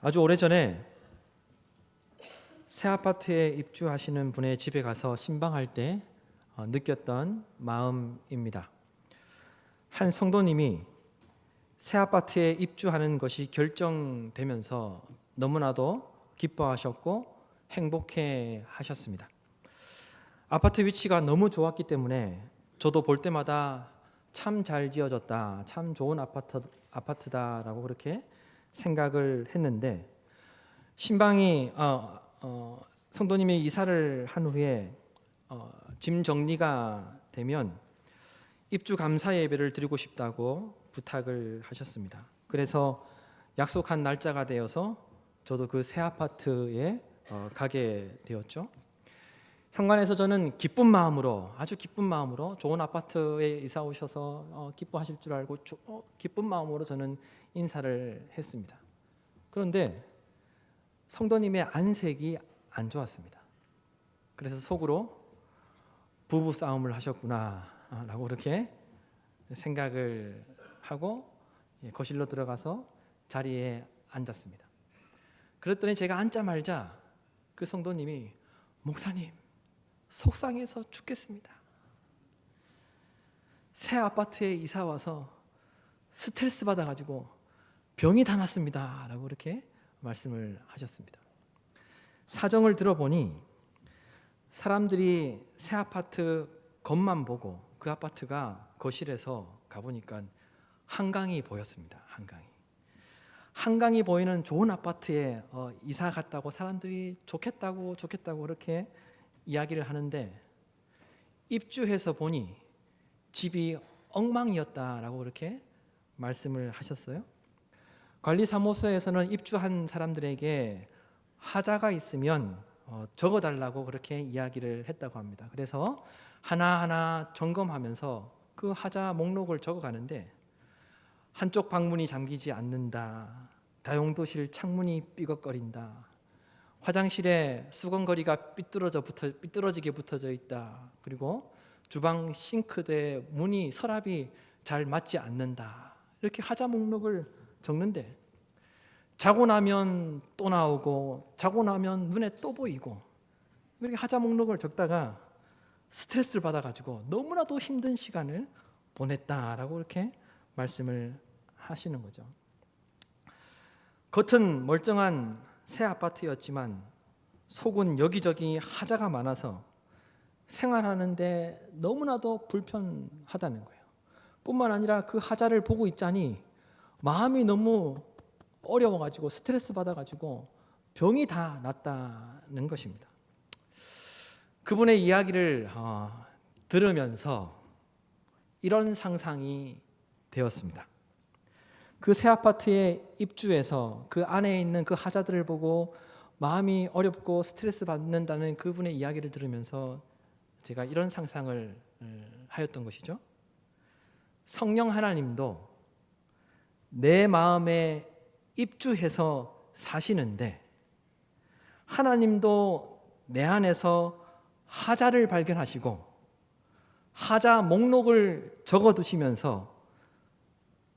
아주 오래전에 새 아파트에 입주하시는 분의 집에 가서 신방할 때 느꼈던 마음입니다. 한 성도님이 새 아파트에 입주하는 것이 결정되면서 너무나도 기뻐하셨고 행복해 하셨습니다. 아파트 위치가 너무 좋았기 때문에 저도 볼 때마다 참 잘 지어졌다, 참 좋은 아파트다라고 그렇게 생각을 했는데, 신방이 성도님이 이사를 한 후에 짐 정리가 되면 입주 감사 예배를 드리고 싶다고 부탁을 하셨습니다. 그래서 약속한 날짜가 되어서 저도 그 새 아파트에 가게 되었죠. 현관에서 저는 기쁜 마음으로, 아주 기쁜 마음으로, 좋은 아파트에 이사 오셔서 기뻐하실 줄 알고 기쁜 마음으로 저는 인사를 했습니다. 그런데 성도님의 안색이 안 좋았습니다. 그래서 속으로 부부 싸움을 하셨구나 라고 그렇게 생각을 하고 거실로 들어가서 자리에 앉았습니다. 그랬더니 제가 앉자마자 그 성도님이, 목사님, 속상해서 죽겠습니다. 새 아파트에 이사 와서 스트레스 받아가지고 병이 다 났습니다 라고 그렇게 말씀을 하셨습니다. 사정을 들어보니 사람들이 새 아파트 겉만 보고 그 아파트가 거실에서 가보니까 한강이 보였습니다. 한강이 보이는 좋은 아파트에 이사 갔다고 사람들이 좋겠다고 그렇게 이야기를 하는데, 입주해서 보니 집이 엉망이었다라고 그렇게 말씀을 하셨어요. 관리사무소에서는 입주한 사람들에게 하자가 있으면 적어달라고 그렇게 이야기를 했다고 합니다. 그래서 하나하나 점검하면서 그 하자 목록을 적어가는데, 한쪽 방문이 잠기지 않는다, 다용도실 창문이 삐걱거린다, 화장실에 수건거리가 삐뚤어지게 붙어져 있다, 그리고 주방 싱크대 문이 서랍이 잘 맞지 않는다, 이렇게 하자 목록을 적는데 자고 나면 또 나오고 자고 나면 눈에 또 보이고, 이렇게 하자 목록을 적다가 스트레스를 받아가지고 너무나도 힘든 시간을 보냈다라고 이렇게 말씀을 하시는 거죠. 겉은 멀쩡한 새 아파트였지만 속은 여기저기 하자가 많아서 생활하는데 너무나도 불편하다는 거예요. 뿐만 아니라 그 하자를 보고 있자니 마음이 너무 어려워가지고 스트레스 받아가지고 병이 다 났다는 것입니다. 그분의 이야기를 들으면서 이런 상상이 되었습니다. 그 새 아파트에 입주해서 그 안에 있는 그 하자들을 보고 마음이 어렵고 스트레스 받는다는 그분의 이야기를 들으면서 제가 이런 상상을 하였던 것이죠. 성령 하나님도 내 마음에 입주해서 사시는데, 하나님도 내 안에서 하자를 발견하시고 하자 목록을 적어두시면서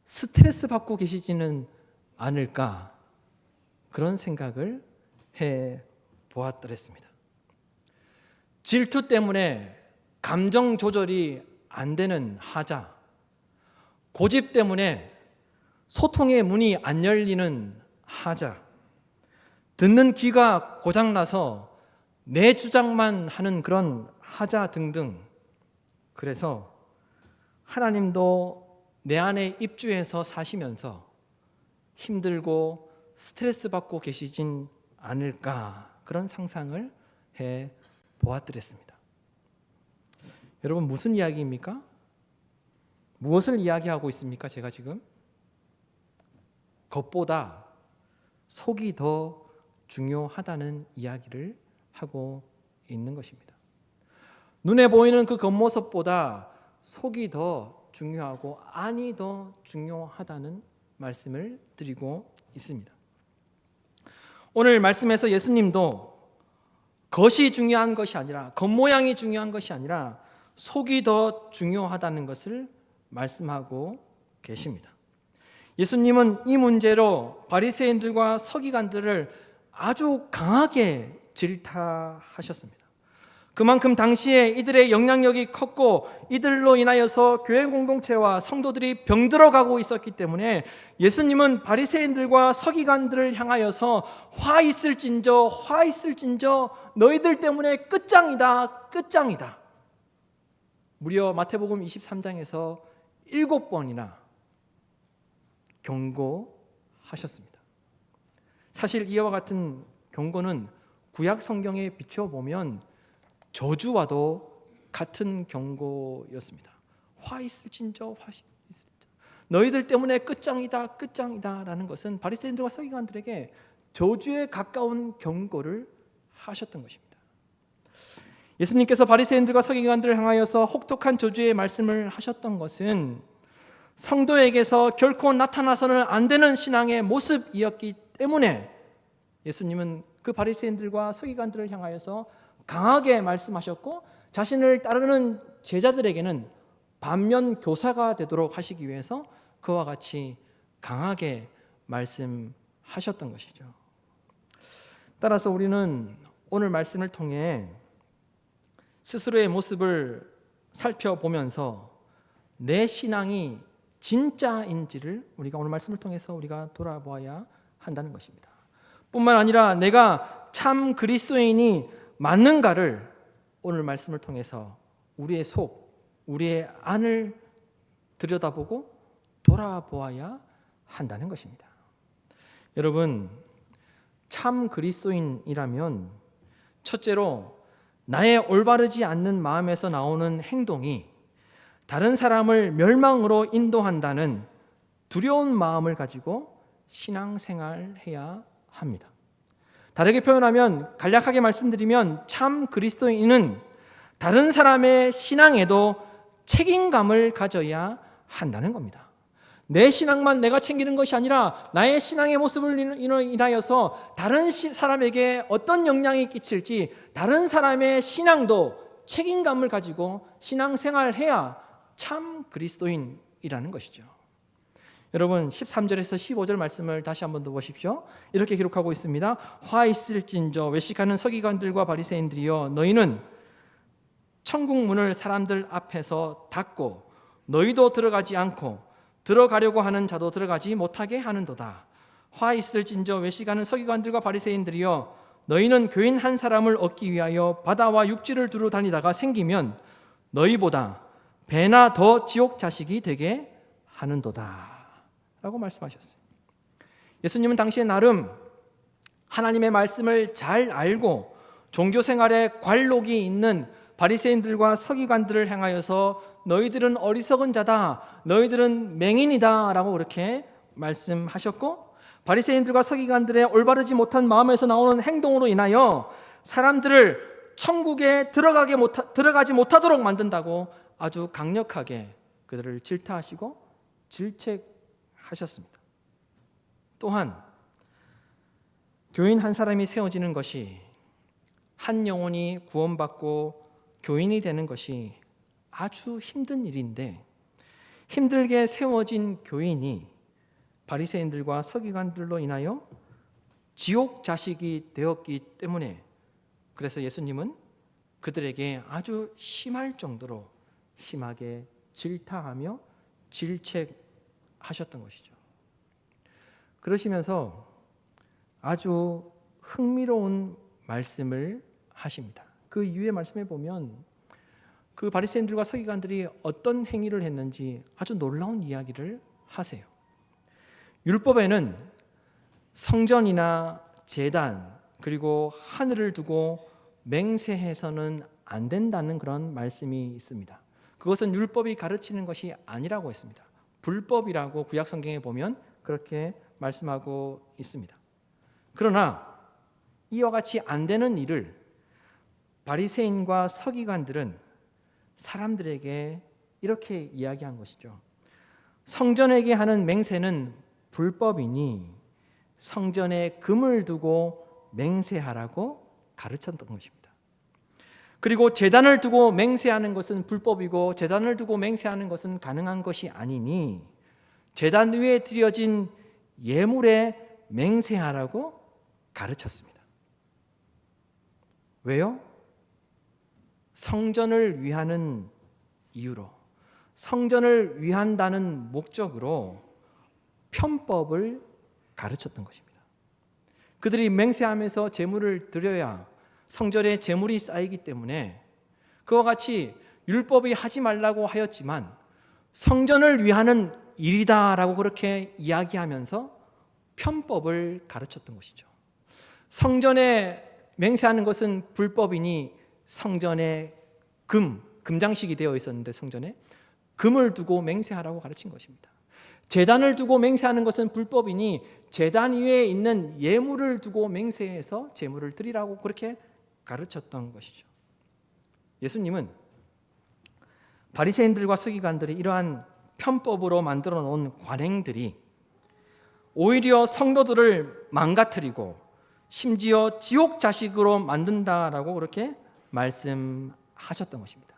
스트레스 받고 계시지는 않을까, 그런 생각을 해 보았더랬습니다. 질투 때문에 감정 조절이 안 되는 하자, 고집 때문에 소통의 문이 안 열리는 하자, 듣는 귀가 고장나서 내 주장만 하는 그런 하자 등등. 그래서 하나님도 내 안에 입주해서 사시면서 힘들고 스트레스 받고 계시진 않을까, 그런 상상을 해 보았더랬습니다. 여러분, 무슨 이야기입니까? 무엇을 이야기하고 있습니까? 제가 지금 겉보다 속이 더 중요하다는 이야기를 하고 있는 것입니다. 눈에 보이는 그 겉모습보다 속이 더 중요하고 안이 더 중요하다는 말씀을 드리고 있습니다. 오늘 말씀에서 예수님도 겉이 중요한 것이 아니라, 겉모양이 중요한 것이 아니라 속이 더 중요하다는 것을 말씀하고 계십니다. 예수님은 이 문제로 바리새인들과 서기관들을 아주 강하게 질타하셨습니다. 그만큼 당시에 이들의 영향력이 컸고 이들로 인하여서 교회 공동체와 성도들이 병들어가고 있었기 때문에 예수님은 바리새인들과 서기관들을 향하여서 화 있을진저 너희들 때문에 끝장이다 끝장이다. 무려 마태복음 23장에서 7번이나 경고하셨습니다. 사실 이와 같은 경고는 구약 성경에 비춰보면 저주와도 같은 경고였습니다. 화 있을진저 너희들 때문에 끝장이다 라는 것은 바리새인들과 서기관들에게 저주에 가까운 경고를 하셨던 것입니다. 예수님께서 바리새인들과 서기관들을 향하여서 혹독한 저주의 말씀을 하셨던 것은 성도에게서 결코 나타나서는 안 되는 신앙의 모습이었기 때문에 예수님은 그 바리새인들과 서기관들을 향하여서 강하게 말씀하셨고 자신을 따르는 제자들에게는 반면 교사가 되도록 하시기 위해서 그와 같이 강하게 말씀하셨던 것이죠. 따라서 우리는 오늘 말씀을 통해 스스로의 모습을 살펴보면서 내 신앙이 진짜인지를 우리가 오늘 말씀을 통해서 우리가 돌아보아야 한다는 것입니다. 뿐만 아니라 내가 참 그리스도인이 맞는가를 오늘 말씀을 통해서 우리의 속, 우리의 안을 들여다보고 돌아보아야 한다는 것입니다. 여러분, 참 그리스도인이라면 첫째로 나의 올바르지 않는 마음에서 나오는 행동이 다른 사람을 멸망으로 인도한다는 두려운 마음을 가지고 신앙생활해야 합니다. 다르게 표현하면, 간략하게 말씀드리면 참 그리스도인은 다른 사람의 신앙에도 책임감을 가져야 한다는 겁니다. 내 신앙만 내가 챙기는 것이 아니라 나의 신앙의 모습을 인하여서 다른 사람에게 어떤 영향이 끼칠지 다른 사람의 신앙도 책임감을 가지고 신앙생활해야 참 그리스도인이라는 것이죠. 여러분 13절에서 15절 말씀을 다시 한번 더 보십시오. 이렇게 기록하고 있습니다. 화 있을진저 외식하는 서기관들과 바리새인들이여 너희는 천국 문을 사람들 앞에서 닫고 너희도 들어가지 않고 들어가려고 하는 자도 들어가지 못하게 하는도다. 화 있을진저 외식하는 서기관들과 바리새인들이여 너희는 교인 한 사람을 얻기 위하여 바다와 육지를 두루 다니다가 생기면 너희보다 배나 더 지옥 자식이 되게 하는도다 라고 말씀하셨어요. 예수님은 당시에 나름 하나님의 말씀을 잘 알고 종교생활에 관록이 있는 바리새인들과 서기관들을 향하여서 너희들은 어리석은 자다, 너희들은 맹인이다 라고 그렇게 말씀하셨고, 바리새인들과 서기관들의 올바르지 못한 마음에서 나오는 행동으로 인하여 사람들을 천국에 들어가지 못하도록 만든다고 아주 강력하게 그들을 질타하시고 질책하셨습니다. 또한 교인 한 사람이 세워지는 것이, 한 영혼이 구원받고 교인이 되는 것이 아주 힘든 일인데, 힘들게 세워진 교인이 바리새인들과 서기관들로 인하여 지옥 자식이 되었기 때문에, 그래서 예수님은 그들에게 아주 심할 정도로 심하게 질타하며 질책하셨던 것이죠. 그러시면서 아주 흥미로운 말씀을 하십니다. 그 이후의 말씀에 보면 그 바리새인들과 서기관들이 어떤 행위를 했는지 아주 놀라운 이야기를 하세요. 율법에는 성전이나 제단 그리고 하늘을 두고 맹세해서는 안 된다는 그런 말씀이 있습니다. 그것은 율법이 가르치는 것이 아니라고 했습니다. 불법이라고 구약 성경에 보면 그렇게 말씀하고 있습니다. 그러나 이와 같이 안 되는 일을 바리새인과 서기관들은 사람들에게 이렇게 이야기한 것이죠. 성전에게 하는 맹세는 불법이니 성전에 금을 두고 맹세하라고 가르쳤던 것입니다. 그리고 제단을 두고 맹세하는 것은 불법이고 제단을 두고 맹세하는 것은 가능한 것이 아니니 제단 위에 드려진 예물에 맹세하라고 가르쳤습니다. 왜요? 성전을 위하는 이유로, 성전을 위한다는 목적으로 편법을 가르쳤던 것입니다. 그들이 맹세하면서 제물을 드려야 성전에 제물이 쌓이기 때문에 그와 같이 율법이 하지 말라고 하였지만 성전을 위하는 일이다라고 그렇게 이야기하면서 편법을 가르쳤던 것이죠. 성전에 맹세하는 것은 불법이니 성전에 금장식이 되어 있었는데 성전에 금을 두고 맹세하라고 가르친 것입니다. 제단을 두고 맹세하는 것은 불법이니 제단 위에 있는 예물을 두고 맹세해서 제물을 드리라고 그렇게 가르쳤던 것이죠. 예수님은 바리새인들과 서기관들이 이러한 편법으로 만들어 놓은 관행들이 오히려 성도들을 망가뜨리고 심지어 지옥 자식으로 만든다라고 그렇게 말씀하셨던 것입니다.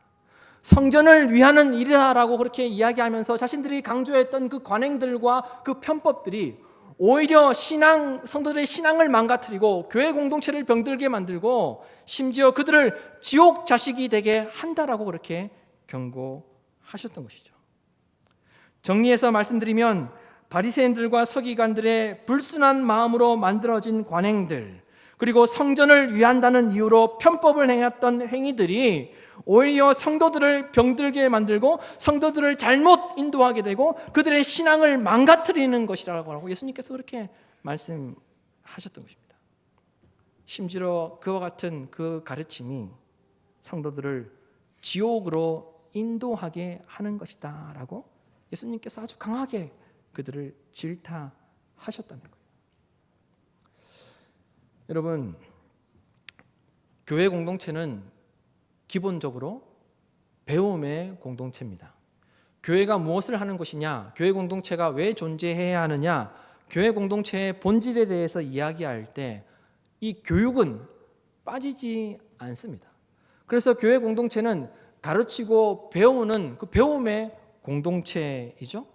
성전을 위하는 일이다라고 그렇게 이야기하면서 자신들이 강조했던 그 관행들과 그 편법들이 오히려 성도들의 신앙을 망가뜨리고 교회 공동체를 병들게 만들고 심지어 그들을 지옥 자식이 되게 한다라고 그렇게 경고하셨던 것이죠. 정리해서 말씀드리면 바리새인들과 서기관들의 불순한 마음으로 만들어진 관행들, 그리고 성전을 위한다는 이유로 편법을 행했던 행위들이 오히려 성도들을 병들게 만들고 성도들을 잘못 인도하게 되고 그들의 신앙을 망가뜨리는 것이라고 하고 예수님께서 그렇게 말씀하셨던 것입니다. 심지어 그와 같은 그 가르침이 성도들을 지옥으로 인도하게 하는 것이다 라고 예수님께서 아주 강하게 그들을 질타하셨다는 거예요. 여러분, 교회 공동체는 기본적으로 배움의 공동체입니다. 교회가 무엇을 하는 것이냐, 교회 공동체가 왜 존재해야 하느냐, 교회 공동체의 본질에 대해서 이야기할 때 이 교육은 빠지지 않습니다. 그래서 교회 공동체는 가르치고 배우는 그 배움의 공동체이죠.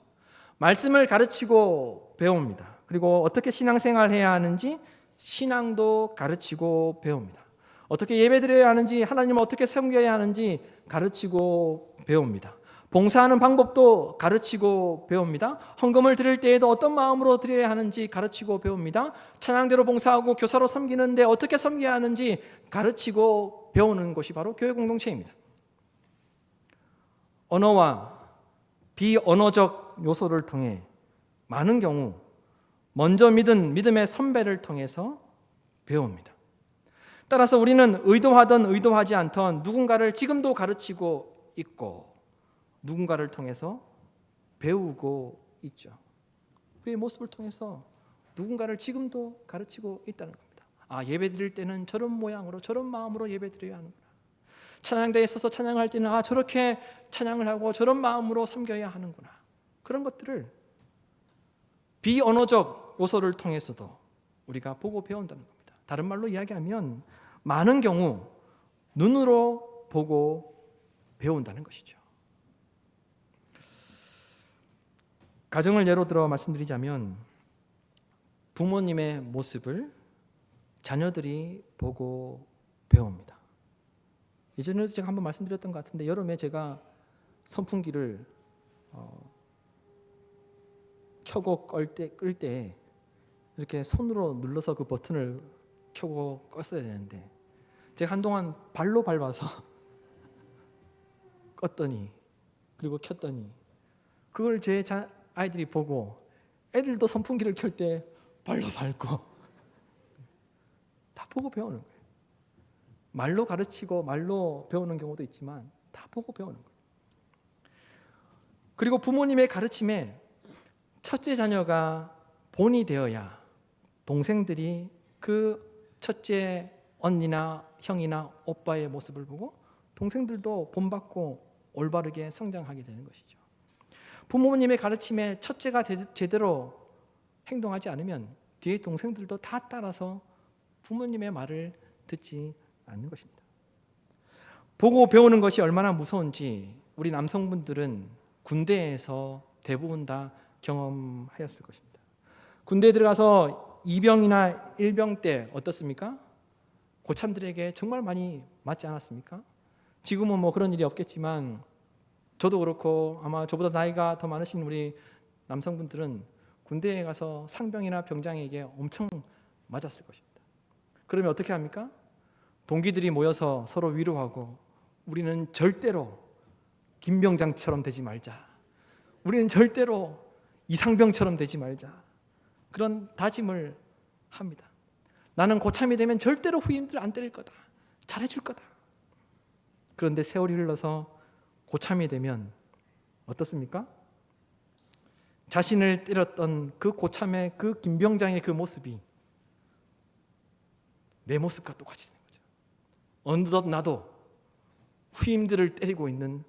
말씀을 가르치고 배웁니다. 그리고 어떻게 신앙생활해야 하는지 신앙도 가르치고 배웁니다. 어떻게 예배드려야 하는지, 하나님을 어떻게 섬겨야 하는지 가르치고 배웁니다. 봉사하는 방법도 가르치고 배웁니다. 헌금을 드릴 때에도 어떤 마음으로 드려야 하는지 가르치고 배웁니다. 찬양대로 봉사하고 교사로 섬기는데 어떻게 섬겨야 하는지 가르치고 배우는 것이 바로 교회 공동체입니다. 언어와 비언어적 요소를 통해 많은 경우 먼저 믿은 믿음의 선배를 통해서 배웁니다. 따라서 우리는 의도하든 의도하지 않던 누군가를 지금도 가르치고 있고 누군가를 통해서 배우고 있죠. 그의 모습을 통해서 누군가를 지금도 가르치고 있다는 겁니다. 아, 예배 드릴 때는 저런 모양으로 저런 마음으로 예배 드려야 하는구나. 찬양대에 서서 찬양할 때는 아, 저렇게 찬양을 하고 저런 마음으로 섬겨야 하는구나. 그런 것들을 비언어적 요소를 통해서도 우리가 보고 배운다는 겁니다. 다른 말로 이야기하면 많은 경우 눈으로 보고 배운다는 것이죠. 가정을 예로 들어 말씀드리자면 부모님의 모습을 자녀들이 보고 배웁니다. 예전에도 제가 한번 말씀드렸던 것 같은데 여름에 제가 선풍기를 켜고 끌 때 이렇게 손으로 눌러서 그 버튼을 켜고 껐어야 되는데 제가 한동안 발로 밟아서 껐더니 그리고 켰더니 그걸 제 아이들이 보고 애들도 선풍기를 켤 때 발로 밟고 다 보고 배우는 거예요. 말로 가르치고 말로 배우는 경우도 있지만 다 보고 배우는 거예요. 그리고 부모님의 가르침에 첫째 자녀가 본이 되어야 동생들이 그 첫째 언니나 형이나 오빠의 모습을 보고 동생들도 본받고 올바르게 성장하게 되는 것이죠. 부모님의 가르침에 첫째가 제대로 행동하지 않으면 뒤에 동생들도 다 따라서 부모님의 말을 듣지 않는 것입니다. 보고 배우는 것이 얼마나 무서운지 우리 남성분들은 군대에서 대부분 다 경험하였을 것입니다. 군대에 들어가서 2병이나 1병 때 어떻습니까? 고참들에게 정말 많이 맞지 않았습니까? 지금은 뭐 그런 일이 없겠지만 저도 그렇고 아마 저보다 나이가 더 많으신 우리 남성분들은 군대에 가서 상병이나 병장에게 엄청 맞았을 것입니다. 그러면 어떻게 합니까? 동기들이 모여서 서로 위로하고 우리는 절대로 김병장처럼 되지 말자. 우리는 절대로 이상병처럼 되지 말자. 그런 다짐을 합니다. 나는 고참이 되면 절대로 후임들 안 때릴 거다. 잘해줄 거다. 그런데 세월이 흘러서 고참이 되면 어떻습니까? 자신을 때렸던 그 고참의 그 김병장의 그 모습이 내 모습과 똑같이 되는 거죠. 어느덧 나도 후임들을 때리고 있는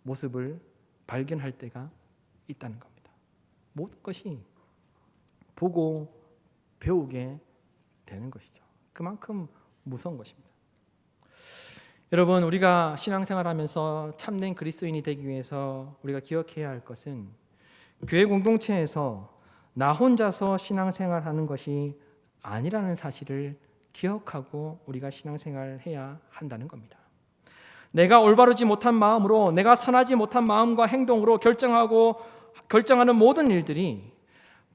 모습을 발견할 때가 있다는 겁니다. 모든 것이 보고 배우게 되는 것이죠. 그만큼 무서운 것입니다. 여러분, 우리가 신앙생활하면서 참된 그리스도인이 되기 위해서 우리가 기억해야 할 것은 교회 공동체에서 나 혼자서 신앙생활하는 것이 아니라는 사실을 기억하고 우리가 신앙생활해야 한다는 겁니다. 내가 올바르지 못한 마음으로, 내가 선하지 못한 마음과 행동으로 결정하는 모든 일들이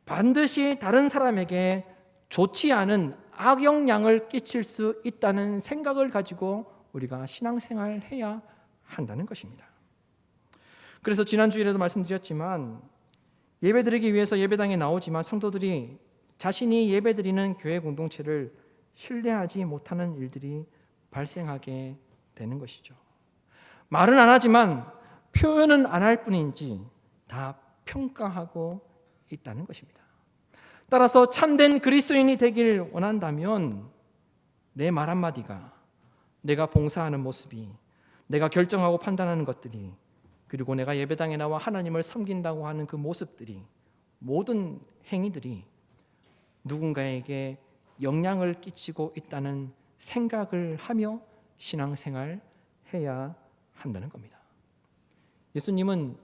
반드시 다른 사람에게 좋지 않은 악영향을 끼칠 수 있다는 생각을 가지고 우리가 신앙생활해야 한다는 것입니다. 그래서 지난주일에도 말씀드렸지만 예배드리기 위해서 예배당에 나오지만 성도들이 자신이 예배드리는 교회 공동체를 신뢰하지 못하는 일들이 발생하게 되는 것이죠. 말은 안 하지만 표현은 안 할 뿐인지 다 평가하고 있다는 것입니다. 따라서 참된 그리스도인이 되길 원한다면 내 말 한마디가, 내가 봉사하는 모습이, 내가 결정하고 판단하는 것들이, 그리고 내가 예배당에 나와 하나님을 섬긴다고 하는 그 모습들이, 모든 행위들이 누군가에게 영향을 끼치고 있다는 생각을 하며 신앙생활해야 한다는 겁니다. 예수님은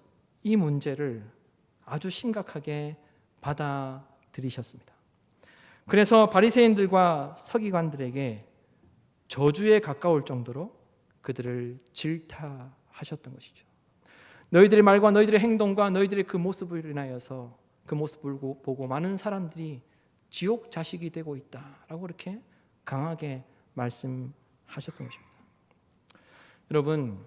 이 문제를 아주 심각하게 받아들이셨습니다. 그래서 바리새인들과 서기관들에게 저주에 가까울 정도로 그들을 질타하셨던 것이죠. 너희들의 말과 너희들의 행동과 너희들의 그 모습을 인하여서 그 모습을 보고 많은 사람들이 지옥 자식이 되고 있다라고 그렇게 강하게 말씀하셨던 것입니다. 여러분,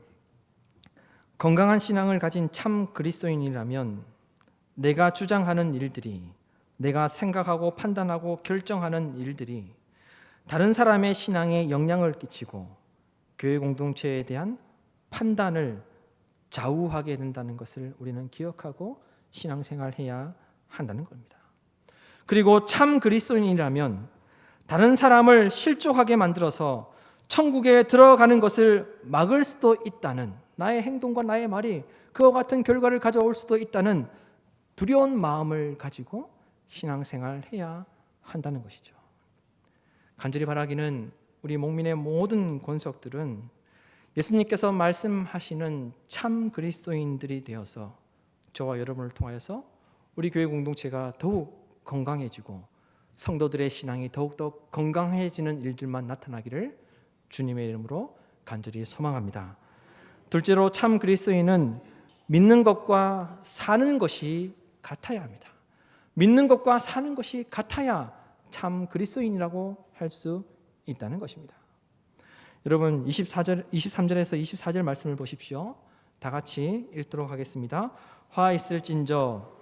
건강한 신앙을 가진 참 그리스도인이라면 내가 주장하는 일들이, 내가 생각하고 판단하고 결정하는 일들이 다른 사람의 신앙에 영향을 끼치고 교회 공동체에 대한 판단을 좌우하게 된다는 것을 우리는 기억하고 신앙생활해야 한다는 겁니다. 그리고 참 그리스도인이라면 다른 사람을 실족하게 만들어서 천국에 들어가는 것을 막을 수도 있다는, 나의 행동과 나의 말이 그와 같은 결과를 가져올 수도 있다는 두려운 마음을 가지고 신앙생활해야 한다는 것이죠. 간절히 바라기는 우리 목민의 모든 권속들은 예수님께서 말씀하시는 참 그리스도인들이 되어서 저와 여러분을 통하여서 우리 교회 공동체가 더욱 건강해지고 성도들의 신앙이 더욱더 건강해지는 일들만 나타나기를 주님의 이름으로 간절히 소망합니다. 둘째로 참 그리스도인은 믿는 것과 사는 것이 같아야 합니다. 믿는 것과 사는 것이 같아야 참 그리스도인이라고 할 수 있다는 것입니다. 여러분 23절에서 24절 말씀을 보십시오. 다 같이 읽도록 하겠습니다. 화 있을진저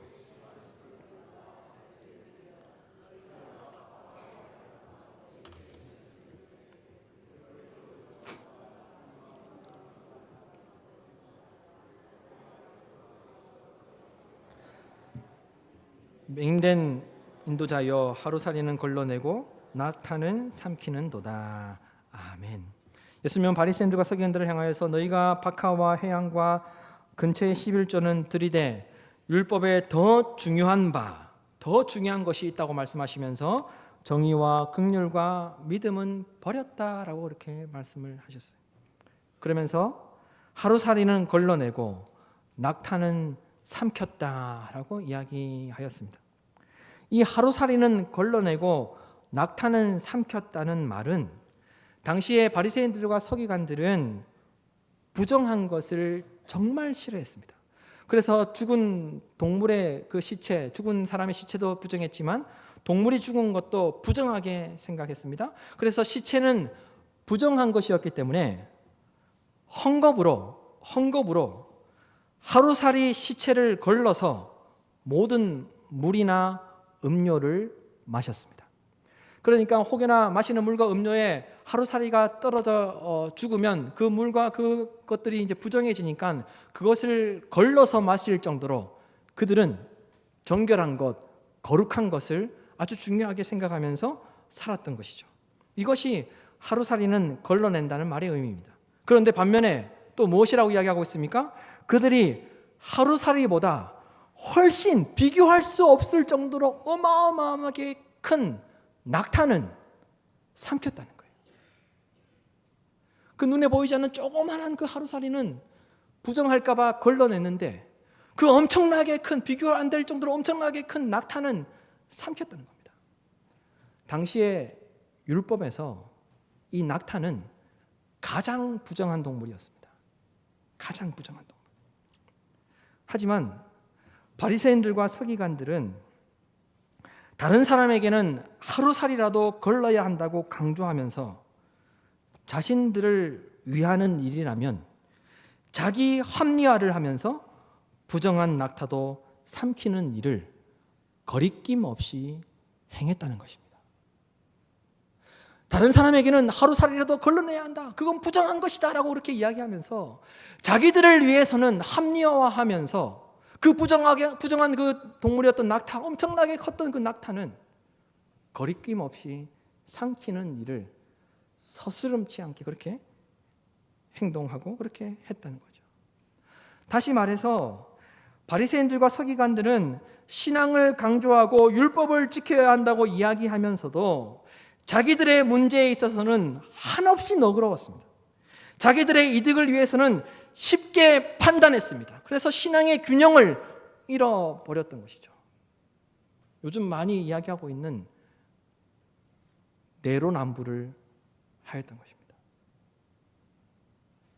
맹된 인도자여 하루살이는 걸러내고 낙타는 삼키는도다. 아멘. 예수님은 바리새인들과 서기관들을 향하여서 너희가 박하와 회양과 근처의 11조는 들이되 율법에 더 중요한 것이 있다고 말씀하시면서 정의와 긍휼과 믿음은 버렸다라고 그렇게 말씀을 하셨어요. 그러면서 하루살이는 걸러내고 낙타는 삼켰다라고 이야기하였습니다. 이 하루살이는 걸러내고 낙타는 삼켰다는 말은 당시에 바리새인들과 서기관들은 부정한 것을 정말 싫어했습니다. 그래서 죽은 동물의 그 시체, 죽은 사람의 시체도 부정했지만 동물이 죽은 것도 부정하게 생각했습니다. 그래서 시체는 부정한 것이었기 때문에 헝겊으로 하루살이 시체를 걸러서 모든 물이나 음료를 마셨습니다. 그러니까 혹여나 마시는 물과 음료에 하루살이가 떨어져 죽으면 그 물과 그것들이 이제 부정해지니까 그것을 걸러서 마실 정도로 그들은 정결한 것, 거룩한 것을 아주 중요하게 생각하면서 살았던 것이죠. 이것이 하루살이는 걸러낸다는 말의 의미입니다. 그런데 반면에 또 무엇이라고 이야기하고 있습니까? 그들이 하루살이보다 훨씬 비교할 수 없을 정도로 어마어마하게 큰 낙타는 삼켰다는 거예요. 그 눈에 보이지 않는 조그만한 그 하루살이는 부정할까 봐 걸러냈는데 그 엄청나게 큰, 비교 안 될 정도로 엄청나게 큰 낙타는 삼켰다는 겁니다. 당시의 율법에서 이 낙타는 가장 부정한 동물이었습니다. 가장 부정한 동물. 하지만 바리새인들과 서기관들은 다른 사람에게는 하루살이라도 걸러야 한다고 강조하면서 자신들을 위하는 일이라면 자기 합리화를 하면서 부정한 낙타도 삼키는 일을 거리낌 없이 행했다는 것입니다. 다른 사람에게는 하루살이라도 걸러내야 한다. 그건 부정한 것이다 라고 그렇게 이야기하면서 자기들을 위해서는 합리화하면서 그 부정한 그 동물이었던 낙타, 엄청나게 컸던 그 낙타는 거리낌 없이 삼키는 일을 서스름치 않게 그렇게 행동하고 그렇게 했다는 거죠. 다시 말해서 바리새인들과 서기관들은 신앙을 강조하고 율법을 지켜야 한다고 이야기하면서도 자기들의 문제에 있어서는 한없이 너그러웠습니다. 자기들의 이득을 위해서는 쉽게 판단했습니다. 그래서 신앙의 균형을 잃어버렸던 것이죠. 요즘 많이 이야기하고 있는 내로남불을 하였던 것입니다.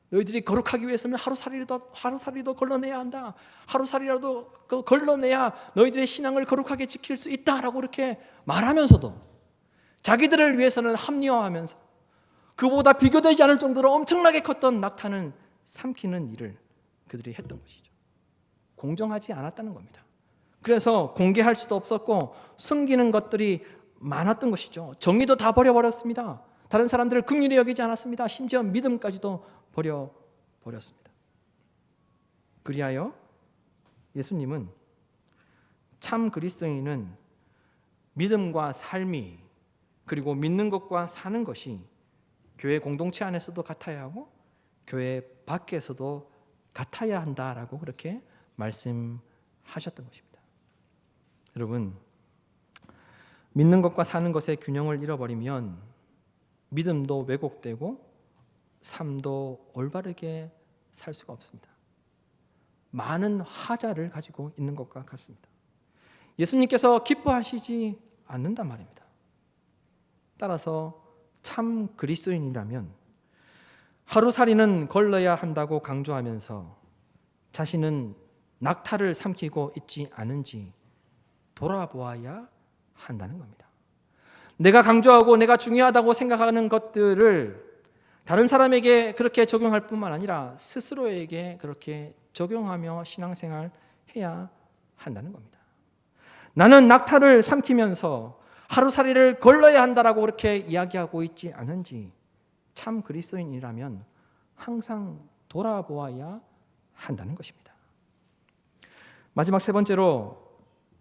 너희들이 거룩하기 위해서는 하루살이도 걸러내야 한다. 하루살이라도 걸러내야 너희들의 신앙을 거룩하게 지킬 수 있다라고 그렇게 말하면서도 자기들을 위해서는 합리화하면서 그보다 비교되지 않을 정도로 엄청나게 컸던 낙타는 삼키는 일을 그들이 했던 것이죠. 공정하지 않았다는 겁니다. 그래서 공개할 수도 없었고 숨기는 것들이 많았던 것이죠. 정의도 다 버려버렸습니다. 다른 사람들을 긍휼히 여기지 않았습니다. 심지어 믿음까지도 버려버렸습니다. 그리하여 예수님은 참 그리스도인은 믿음과 삶이 그리고 믿는 것과 사는 것이 교회 공동체 안에서도 같아야 하고 교회 밖에서도 같아야 한다라고 그렇게 말씀하셨던 것입니다. 여러분, 믿는 것과 사는 것의 균형을 잃어버리면 믿음도 왜곡되고 삶도 올바르게 살 수가 없습니다. 많은 하자를 가지고 있는 것과 같습니다. 예수님께서 기뻐하시지 않는단 말입니다. 따라서 참 그리스도인이라면 하루살이는 걸러야 한다고 강조하면서 자신은 낙타를 삼키고 있지 않은지 돌아보아야 한다는 겁니다. 내가 강조하고 내가 중요하다고 생각하는 것들을 다른 사람에게 그렇게 적용할 뿐만 아니라 스스로에게 그렇게 적용하며 신앙생활 해야 한다는 겁니다. 나는 낙타를 삼키면서 하루살이를 걸러야 한다라고 그렇게 이야기하고 있지 않은지 참 그리스도인이라면 항상 돌아보아야 한다는 것입니다. 마지막 세 번째로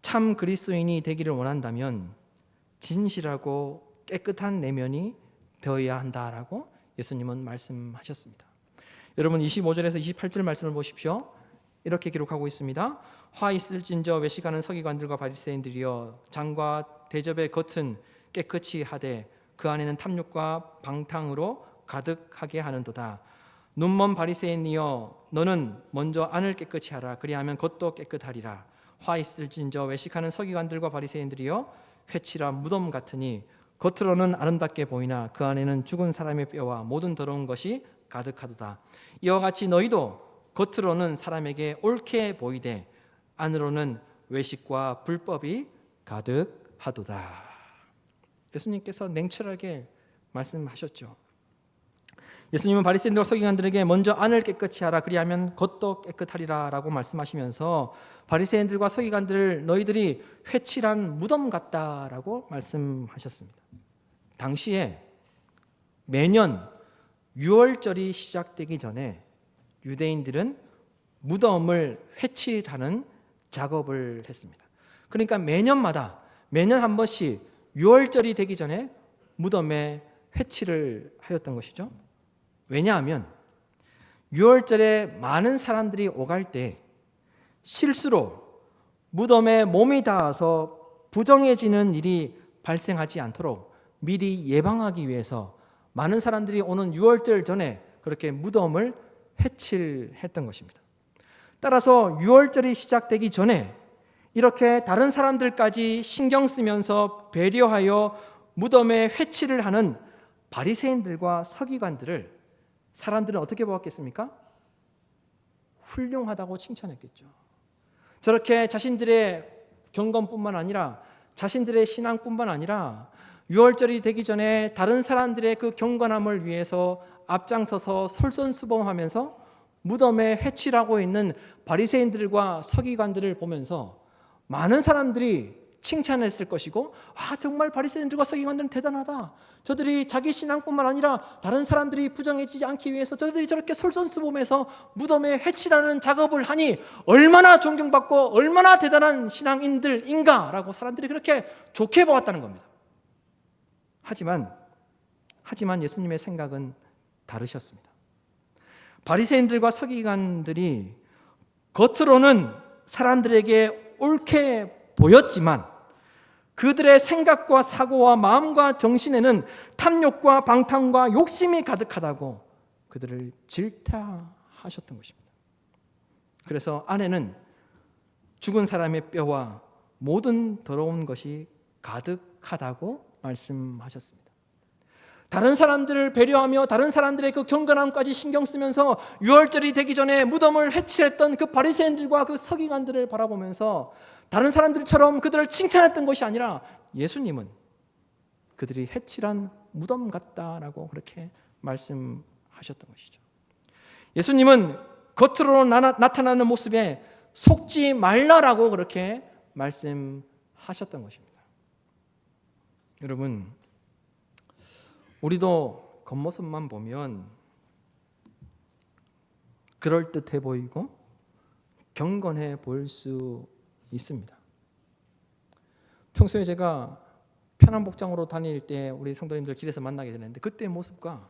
참 그리스도인이 되기를 원한다면 진실하고 깨끗한 내면이 되어야 한다라고 예수님은 말씀하셨습니다. 여러분 25절에서 28절 말씀을 보십시오. 이렇게 기록하고 있습니다. 화 있을진저 외식하는 서기관들과 바리새인들이여 장과 대접의 겉은 깨끗이 하되 그 안에는 탐욕과 방탕으로 가득하게 하는도다. 눈먼 바리새인이여 너는 먼저 안을 깨끗이 하라 그리하면 겉도 깨끗하리라. 화 있을진저 외식하는 서기관들과 바리새인들이여 회칠한 무덤 같으니 겉으로는 아름답게 보이나 그 안에는 죽은 사람의 뼈와 모든 더러운 것이 가득하도다. 이와 같이 너희도 겉으로는 사람에게 옳게 보이되 안으로는 외식과 불법이 가득하도다. 예수님께서 냉철하게 말씀하셨죠. 예수님은 바리새인들과 서기관들에게 먼저 안을 깨끗이 하라 그리하면 겉도 깨끗하리라 라고 말씀하시면서 바리새인들과 서기관들을 너희들이 회칠한 무덤 같다라고 말씀하셨습니다. 당시에 매년 유월절이 시작되기 전에 유대인들은 무덤을 회칠하는 작업을 했습니다. 그러니까 매년 한 번씩 유월절이 되기 전에 무덤에 회칠을 하였던 것이죠. 왜냐하면 유월절에 많은 사람들이 오갈 때 실수로 무덤에 몸이 닿아서 부정해지는 일이 발생하지 않도록 미리 예방하기 위해서 많은 사람들이 오는 유월절 전에 그렇게 무덤을 회칠했던 것입니다. 따라서 유월절이 시작되기 전에 이렇게 다른 사람들까지 신경 쓰면서 배려하여 무덤에 회칠을 하는 바리새인들과 서기관들을 사람들은 어떻게 보았겠습니까? 훌륭하다고 칭찬했겠죠. 저렇게 자신들의 경건뿐만 아니라 자신들의 신앙뿐만 아니라 유월절이 되기 전에 다른 사람들의 그 경건함을 위해서 앞장서서 솔선수범하면서 무덤에 회칠하고 있는 바리새인들과 서기관들을 보면서 많은 사람들이 칭찬했을 것이고 정말 바리새인들과 서기관들은 대단하다. 저들이 자기 신앙뿐만 아니라 다른 사람들이 부정해지지 않기 위해서 저들이 저렇게 솔선수범해서 무덤에 회칠하는 작업을 하니 얼마나 존경받고 얼마나 대단한 신앙인들인가라고 사람들이 그렇게 좋게 보았다는 겁니다. 하지만 예수님의 생각은 다르셨습니다. 바리새인들과 서기관들이 겉으로는 사람들에게 옳게 보였지만 그들의 생각과 사고와 마음과 정신에는 탐욕과 방탕과 욕심이 가득하다고 그들을 질타하셨던 것입니다. 그래서 안에는 죽은 사람의 뼈와 모든 더러운 것이 가득하다고 말씀하셨습니다. 다른 사람들을 배려하며 다른 사람들의 그 경건함까지 신경 쓰면서 유월절이 되기 전에 무덤을 회칠했던 그 바리새인들과 그 서기관들을 바라보면서 다른 사람들처럼 그들을 칭찬했던 것이 아니라 예수님은 그들이 회칠한 무덤 같다라고 그렇게 말씀하셨던 것이죠. 예수님은 겉으로 나타나는 모습에 속지 말라라고 그렇게 말씀하셨던 것입니다. 여러분, 우리도 겉모습만 보면 그럴듯해 보이고 경건해 보일 수 있습니다. 평소에 제가 편한 복장으로 다닐 때 우리 성도님들 길에서 만나게 되는데 그때의 모습과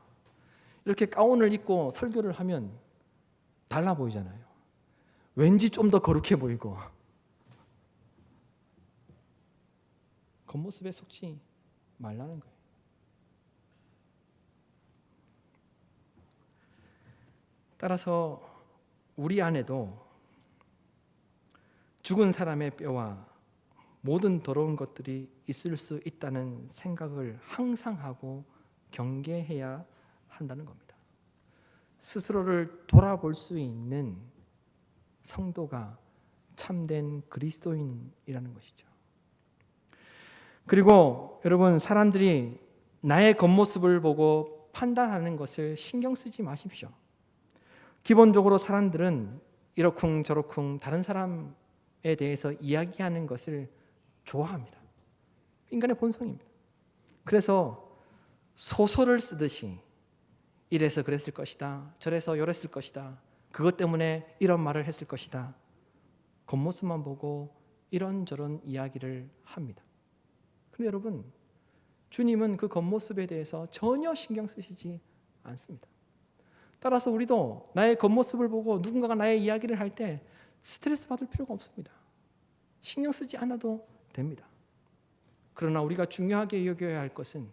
이렇게 가운을 입고 설교를 하면 달라 보이잖아요. 왠지 좀 더 거룩해 보이고 겉모습에 속지 말라는 거예요. 따라서 우리 안에도 죽은 사람의 뼈와 모든 더러운 것들이 있을 수 있다는 생각을 항상 하고 경계해야 한다는 겁니다. 스스로를 돌아볼 수 있는 성도가 참된 그리스도인이라는 것이죠. 그리고 여러분, 사람들이 나의 겉모습을 보고 판단하는 것을 신경 쓰지 마십시오. 기본적으로 사람들은 이러쿵저러쿵 다른 사람에 대해서 이야기하는 것을 좋아합니다. 인간의 본성입니다. 그래서 소설을 쓰듯이 이래서 그랬을 것이다, 저래서 요랬을 것이다, 그것 때문에 이런 말을 했을 것이다, 겉모습만 보고 이런저런 이야기를 합니다. 그런데 여러분, 주님은 그 겉모습에 대해서 전혀 신경 쓰시지 않습니다. 따라서 우리도 나의 겉모습을 보고 누군가가 나의 이야기를 할 때 스트레스 받을 필요가 없습니다. 신경 쓰지 않아도 됩니다. 그러나 우리가 중요하게 여겨야 할 것은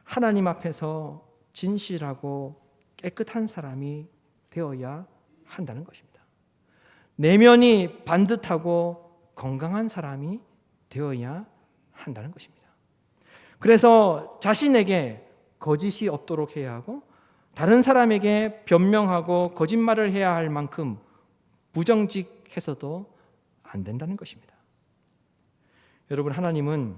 하나님 앞에서 진실하고 깨끗한 사람이 되어야 한다는 것입니다. 내면이 반듯하고 건강한 사람이 되어야 한다는 것입니다. 그래서 자신에게 거짓이 없도록 해야 하고 다른 사람에게 변명하고 거짓말을 해야 할 만큼 부정직해서도 안 된다는 것입니다. 여러분, 하나님은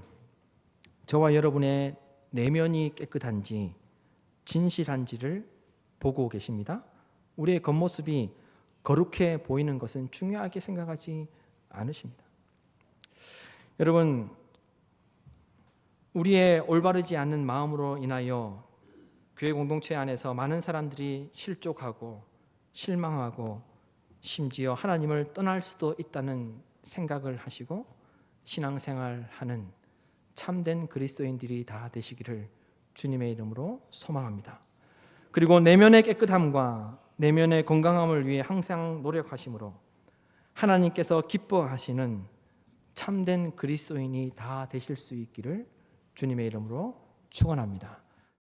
저와 여러분의 내면이 깨끗한지 진실한지를 보고 계십니다. 우리의 겉모습이 거룩해 보이는 것은 중요하게 생각하지 않으십니다. 여러분, 우리의 올바르지 않은 마음으로 인하여 교회 공동체 안에서 많은 사람들이 실족하고 실망하고 심지어 하나님을 떠날 수도 있다는 생각을 하시고 신앙생활하는 참된 그리스도인들이 다 되시기를 주님의 이름으로 소망합니다. 그리고 내면의 깨끗함과 내면의 건강함을 위해 항상 노력하심으로 하나님께서 기뻐하시는 참된 그리스도인이 다 되실 수 있기를 주님의 이름으로 축원합니다.